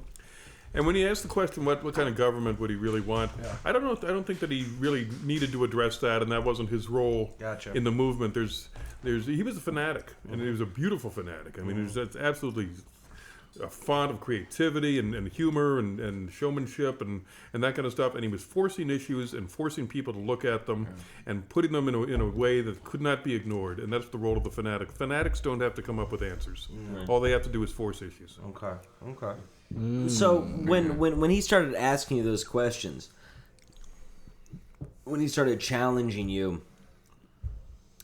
And when he asked the question, what kind of government would he really want? Yeah. I don't know. I don't think that he really needed to address that, and that wasn't his role in the movement. He was a fanatic, and he was a beautiful fanatic. I mean, he was absolutely fond of creativity and humor and showmanship and that kind of stuff. And he was forcing issues and forcing people to look at them and putting them in a way that could not be ignored. And that's the role of the fanatic. Fanatics don't have to come up with answers. All they have to do is force issues. Okay. So when he started asking you those questions, when he started challenging you,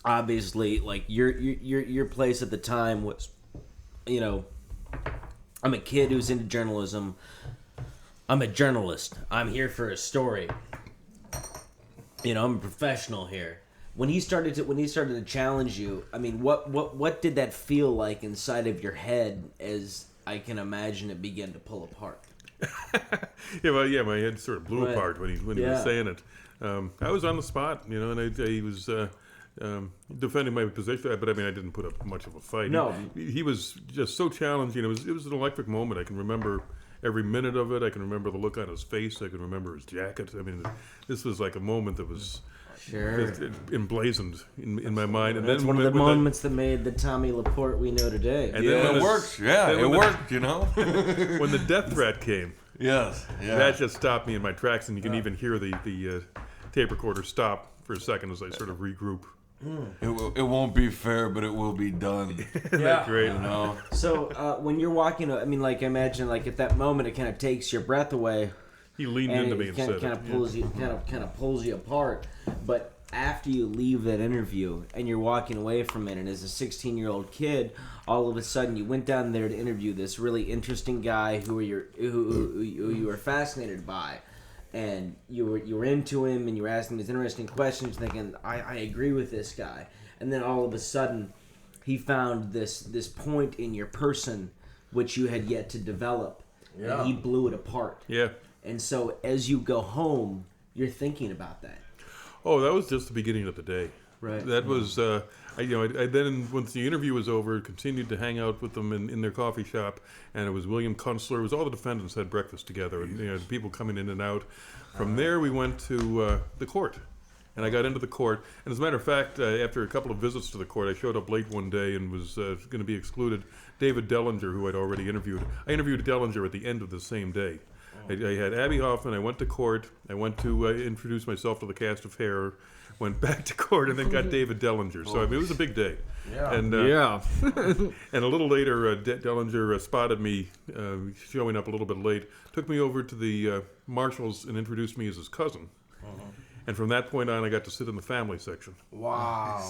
obviously, like your place at the time was, you know, I'm a kid who's into journalism. I'm a journalist. I'm here for a story. You know, I'm a professional here. When he started to challenge you, I mean, what did that feel like inside of your head as I can imagine it began to pull apart? My head sort of blew apart when he was saying it. I was on the spot, you know, and he was defending my position, but I mean, I didn't put up much of a fight. No, he was just so challenging. It was an electric moment. I can remember every minute of it. I can remember the look on his face. I can remember his jacket. I mean, this was like a moment that was emblazoned in my mind. And that's then one of the moments that made the Tommy LaPorte we know today. And then it worked. Yeah, it worked. You know, when the death threat came, that just stopped me in my tracks, and you can even hear the tape recorder stop for a second as I sort of regroup. It won't be fair, but it will be done. That's great. You know? So when you're walking, I mean, like imagine like at that moment it kind of takes your breath away. He leaned into me and said it. Kind of pulls you apart. But after you leave that interview and you're walking away from it, and as a 16-year-old kid, all of a sudden you went down there to interview this really interesting guy who you were fascinated by, and you were into him, and you were asking these interesting questions, thinking, I agree with this guy. And then all of a sudden, he found this point in your person which you had yet to develop, and he blew it apart. Yeah. And so as you go home, you're thinking about that. Oh, that was just the beginning of the day. Right. That was, I then, once the interview was over, continued to hang out with them in their coffee shop, and it was William Kunstler. It was all the defendants had breakfast together, and people coming in and out. From there, we went to the court, and I got into the court. And as a matter of fact, after a couple of visits to the court, I showed up late one day and was going to be excluded. David Dellinger, who I'd already interviewed, I interviewed Dellinger at the end of the same day. I had Abbie Hoffman. I went to court. I went to introduce myself to the cast of Hair. Went back to court and then got David Dellinger. So I mean, it was a big day. Yeah. And and a little later, Dellinger spotted me showing up a little bit late. Took me over to the marshals and introduced me as his cousin. And from that point on, I got to sit in the family section. Wow.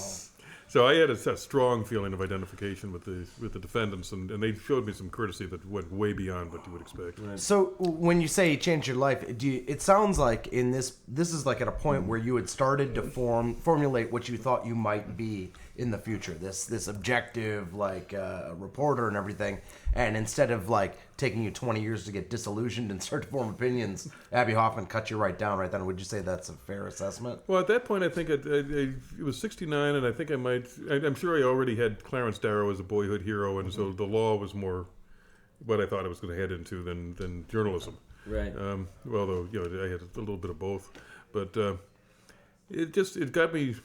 So I had a strong feeling of identification with the defendants, and they showed me some courtesy that went way beyond what you would expect. Right. So when you say it changed your life, it sounds like in this is like at a point where you had started to formulate what you thought you might be in the future. This objective like reporter and everything, and instead of like taking you 20 years to get disillusioned and start to form opinions, Abbie Hoffman cut you right down right then. Would you say that's a fair assessment? Well, at that point, I think it was 69, and I think I'm sure I already had Clarence Darrow as a boyhood hero, and so the law was more what I thought I was going to head into than journalism. Right. Although I had a little bit of both, but it got me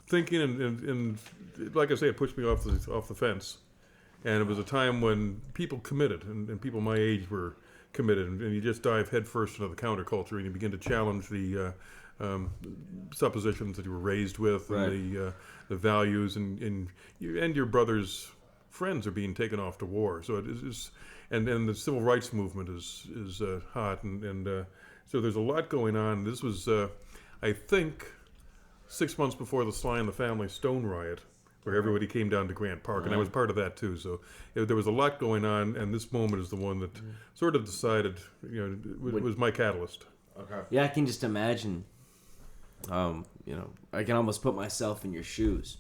thinking, and like I say, it pushed me off the fence. And it was a time when people committed, and people my age were committed, and you just dive headfirst into the counterculture, and you begin to challenge the suppositions that you were raised with, right, and the values, and your brother's friends are being taken off to war. So it is, and the civil rights movement is hot, and so there's a lot going on. This was, I think, 6 months before the Sly and the Family Stone riot, where everybody came down to Grant Park, and I was part of that too. So there was a lot going on, and this moment is the one that sort of decided, was my catalyst. Okay. Yeah, I can just imagine. I can almost put myself in your shoes,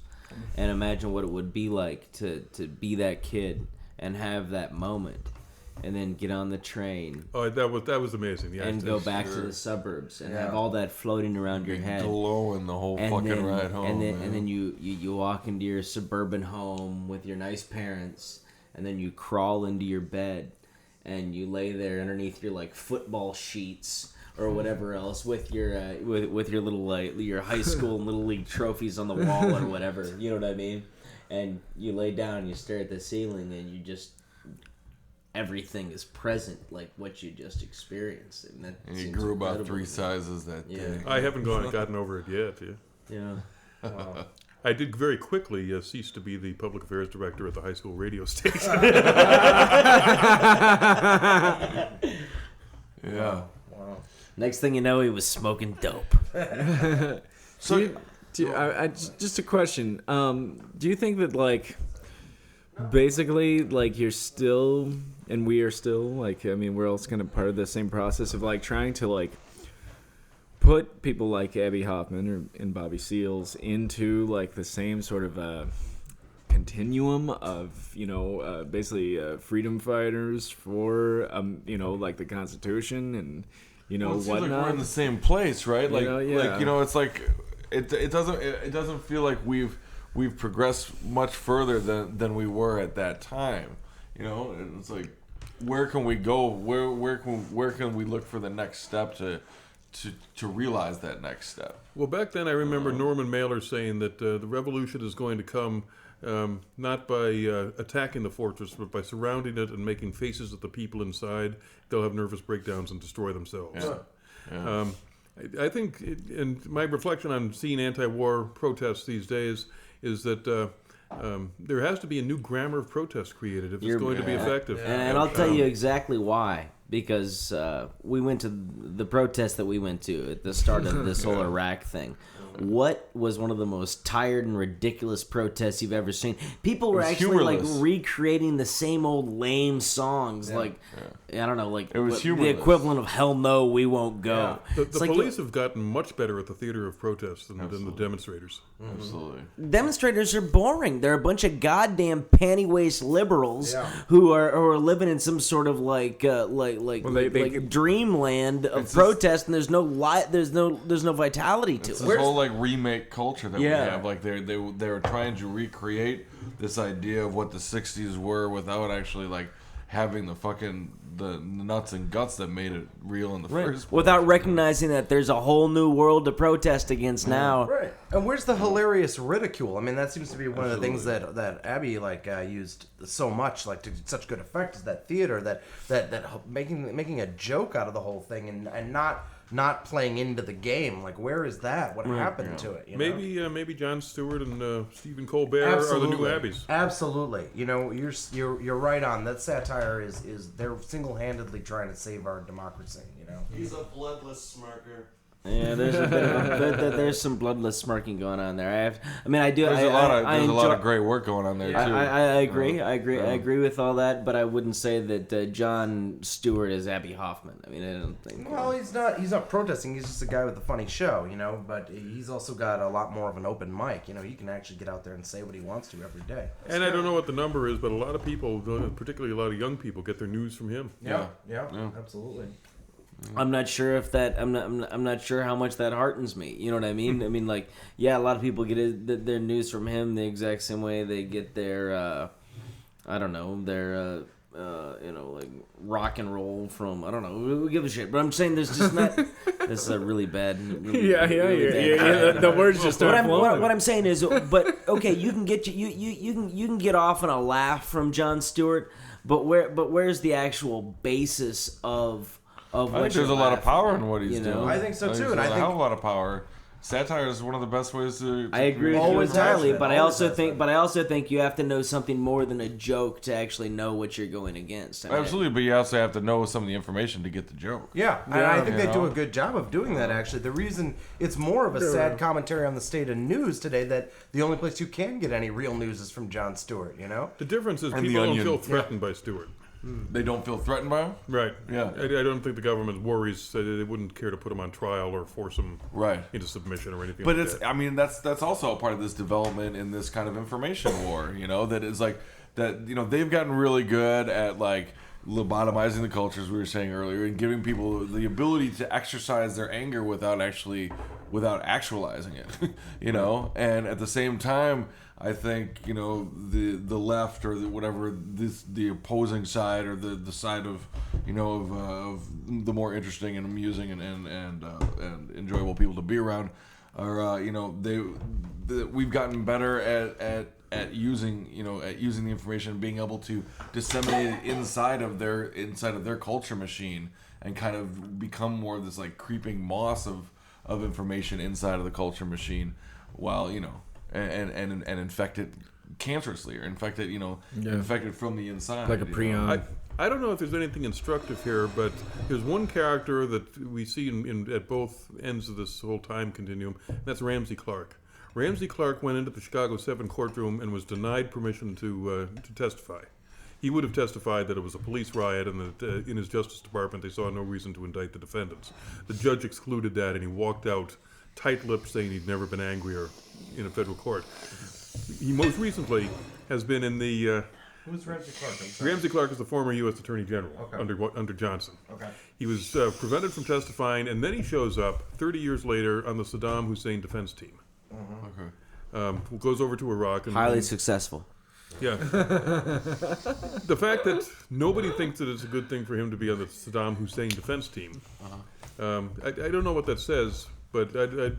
and imagine what it would be like to be that kid and have that moment, and then get on the train. Oh, that was amazing. Yeah, and go back to the suburbs and have all that floating around your head, glowing the whole fucking ride home. And then you walk into your suburban home with your nice parents, and then you crawl into your bed, and you lay there underneath your like football sheets or whatever else with your with your little your high school and little league trophies on the wall or whatever. You know what I mean? And you lay down and you stare at the ceiling, and you just. Everything is present, like what you just experienced, and that. And you grew about 3 sizes that day. I haven't gotten over it yet. Yeah. Wow. I did very quickly cease to be the public affairs director at the high school radio station. Yeah. Wow. Next thing you know, he was smoking dope. So, just a question. Do you think that like, basically, like you're still, and we are still, like, I mean, we're all kind of part of the same process of like trying to like put people like Abbie Hoffman and Bobby Seale into like the same sort of continuum of basically freedom fighters for like the Constitution and well, it seems whatnot. like we're in the same place, right? Like, yeah. It's like it doesn't feel like we've progressed much further than we were at that time. And it's like where can we go? Where can we look for the next step to realize that next step? Well, back then I remember Norman Mailer saying that the revolution is going to come not by attacking the fortress, but by surrounding it and making faces at the people inside. They'll have nervous breakdowns and destroy themselves. Yeah. I think, and my reflection on seeing anti-war protests these days is that there has to be a new grammar of protest created if it's going to be effective. And I'll tell you exactly why. Because we went to the protest that we went to at the start of this whole Iraq thing. What was one of the most tired and ridiculous protests you've ever seen? People were actually like recreating the same old lame songs, I don't know, like it was the equivalent of "Hell No, We Won't Go." Yeah. The police have gotten much better at the theater of protest than the demonstrators. Absolutely. Demonstrators are boring. They're a bunch of goddamn panty waist liberals who are living in some sort of like dreamland of protest, and there's no vitality to it. This whole like remake culture that we have, like they're trying to recreate this idea of what the '60s were without actually like having the nuts and guts that made it real in the first place. Without recognizing that there's a whole new world to protest against now. Right. And where's the hilarious ridicule? I mean, that seems to be one of the things that Abbie used so much, like to such good effect, is that theater, that making a joke out of the whole thing and not playing into the game. Like, where is that? What happened to it? You know? Maybe Jon Stewart and Stephen Colbert are the new Abbies. Absolutely. You know, you're right on. That satire is they're single-handedly trying to save our democracy. You know, he's a bloodless smirker. Yeah, there's some bloodless smirking going on there. There's a lot of great work going on there too. I agree. I agree with all that, but I wouldn't say that Jon Stewart is Abbie Hoffman. I mean, I don't think. Well, he's not protesting. He's just a guy with a funny show, you know. But he's also got a lot more of an open mic. You know, he can actually get out there and say what he wants to every day. And I don't know what the number is, but a lot of people, particularly a lot of young people, get their news from him. Yeah, absolutely. I'm not sure if that. I'm not sure how much that heartens me. You know what I mean? I mean, like, yeah, a lot of people get their news from him the exact same way they get their, like rock and roll from. I don't know. Who gives a shit? But I'm saying there's just not. This is a really bad. The words just start flowing. What I'm saying is, but okay, you can get off on a laugh from Jon Stewart, but where's the actual basis of I think there's a lot of power in what he's doing. I think so too, and I think a lot of power. Satire is one of the best ways to I agree with you entirely, but I also think you have to know something more than a joke to actually know what you're going against. Absolutely, but you also have to know some of the information to get the joke. Yeah, and I think they do a good job of doing that. Actually, the reason it's more of a sad commentary on the state of news today, that the only place you can get any real news is from Jon Stewart. You know, the difference is people don't feel threatened by Stewart. They don't feel threatened by him? Right. Yeah. I don't think the government worries that they wouldn't care to put him on trial or force him into submission or anything but like that. But I mean, that's also a part of this development in this kind of information war, you know, that is like, that, you know, they've gotten really good at, like, lobotomizing the culture, as we were saying earlier, and giving people the ability to exercise their anger without actualizing it, you know, and at the same time, I think, you know, the left or the opposing side or the side of, you know, of the more interesting and amusing and enjoyable people to be around are, you know, we've gotten better at using the information and being able to disseminate it inside of their culture machine and kind of become more of this like creeping moss of information inside of the culture machine, while, you know, and infect it cancerously, or infect it from the inside, like a prion. I don't know if there's anything instructive here, but there's one character that we see at both ends of this whole time continuum, and that's Ramsey Clark. Ramsey Clark went into the Chicago 7 courtroom and was denied permission to testify. He would have testified that it was a police riot and that in his Justice Department they saw no reason to indict the defendants. The judge excluded that, and he walked out tight-lipped, saying he'd never been angrier in a federal court. He most recently has been in the... Who's Ramsey Clark? Ramsey Clark is the former U.S. Attorney General under Johnson. Okay. He was prevented from testifying, and then he shows up 30 years later on the Saddam Hussein defense team. Okay. Goes over to Iraq. And highly successful. Yeah. The fact that nobody thinks that it's a good thing for him to be on the Saddam Hussein defense team. I don't know what that says, but it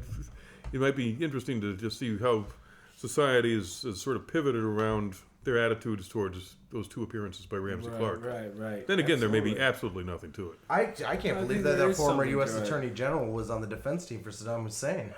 might be interesting to just see how society is sort of pivoted around their attitudes towards those two appearances by Ramsey Clark. Right. Then again, there may be absolutely nothing to it. I can't believe that former U.S. Attorney General was on the defense team for Saddam Hussein.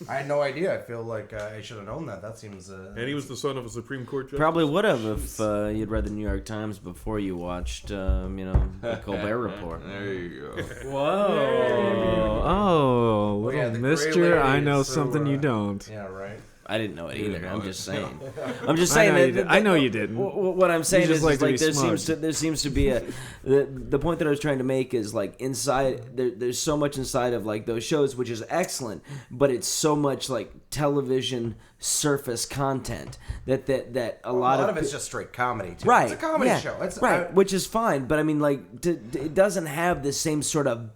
I had no idea. I feel like I should have known that. That seems... and he was the son of a Supreme Court justice? Probably would have if you'd read the New York Times before you watched, the Colbert Report. There you go. Whoa. Oh, little mister, I know something you don't. Yeah, right. I didn't know it either. I'm just saying. I'm just saying that. I know you didn't. What I'm saying is like there smug. seems to be the point that I was trying to make is like inside there's so much inside of like those shows, which is excellent, but it's so much like television surface content that a lot of it's just straight comedy too. Right. It's a comedy show. It's which is fine, but I mean like it doesn't have the same sort of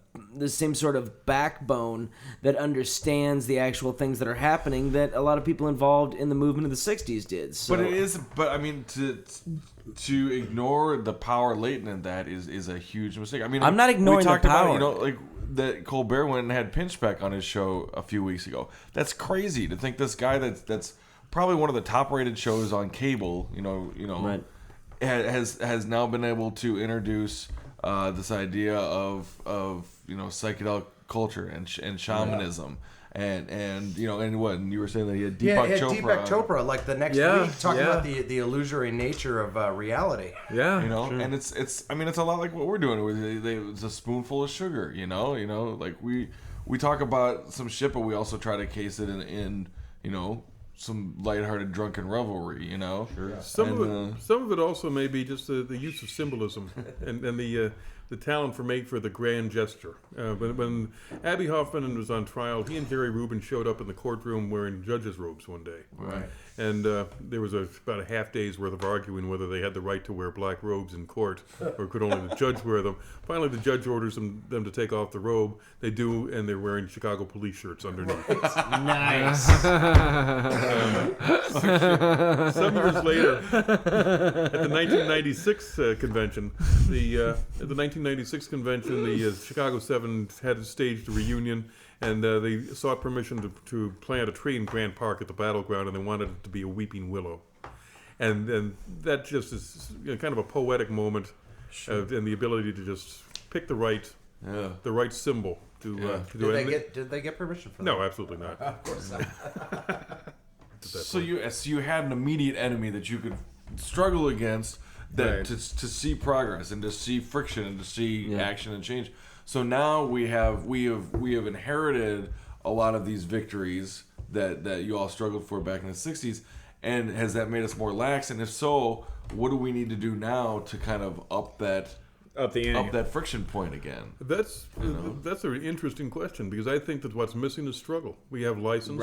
backbone that understands the actual things that are happening that a lot of people involved in the movement of the 60s did. So. But I mean to ignore the power latent in that is a huge mistake. I mean, I'm not ignoring the power. About, like that Colbert went and had Pinchbeck on his show a few weeks ago. That's crazy to think this guy that's probably one of the top rated shows on cable, right. has now been able to introduce this idea of psychedelic culture and shamanism. And what you were saying that he had Deepak Chopra like the next week talking about the illusory nature of reality. And it's a lot like what we're doing. It's a spoonful of sugar. Like we talk about some shit, but we also try to case it in some lighthearted drunken revelry. Sure. Some of it also may be just the use of symbolism and the talent for the grand gesture. When Abbie Hoffman was on trial, he and Jerry Rubin showed up in the courtroom wearing judges' robes one day. Right. And there was about a half day's worth of arguing whether they had the right to wear black robes in court or could only the judge wear them. Finally, the judge orders them to take off the robe. They do, and they're wearing Chicago police shirts underneath. Nice. Some years later, at the 1996 convention, the Chicago 7 had staged a reunion, and they sought permission to plant a tree in Grant Park at the battleground, and they wanted it to be a weeping willow. And that just is kind of a poetic moment, and the ability to just pick the right symbol to do it. Did they get permission for that? No, absolutely not. Of course not. So you had an immediate enemy that you could struggle against, that to see progress and to see friction and to see action and change. So now we have inherited a lot of these victories that you all struggled for back in the 60s, and has that made us more lax? And if so, what do we need to do now to kind of up that friction point again? That's an interesting question, because I think that what's missing is struggle. We have license,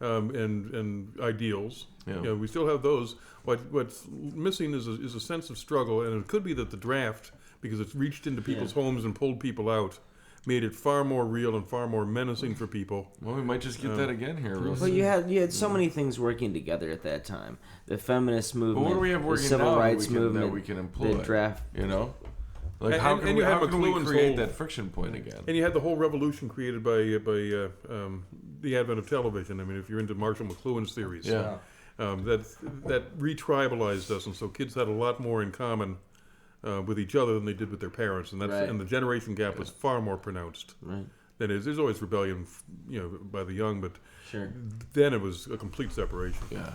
and ideals. Yeah. We still have those. What's missing is a sense of struggle, and it could be that the draft, because it's reached into people's homes and pulled people out, made it far more real and far more menacing for people. Well, we might just get that again here. But you had so many things working together at that time: the feminist movement, what do we have working the civil now rights that we can employ? the draft. Like how can we create that friction point again? And you had the whole revolution created by the advent of television. I mean, if you're into Marshall McLuhan's theories, that re-tribalized us, and so kids had a lot more in common with each other than they did with their parents, and and the generation gap was far more pronounced. Right. That is, there's always rebellion, by the young, but then it was a complete separation. Yeah.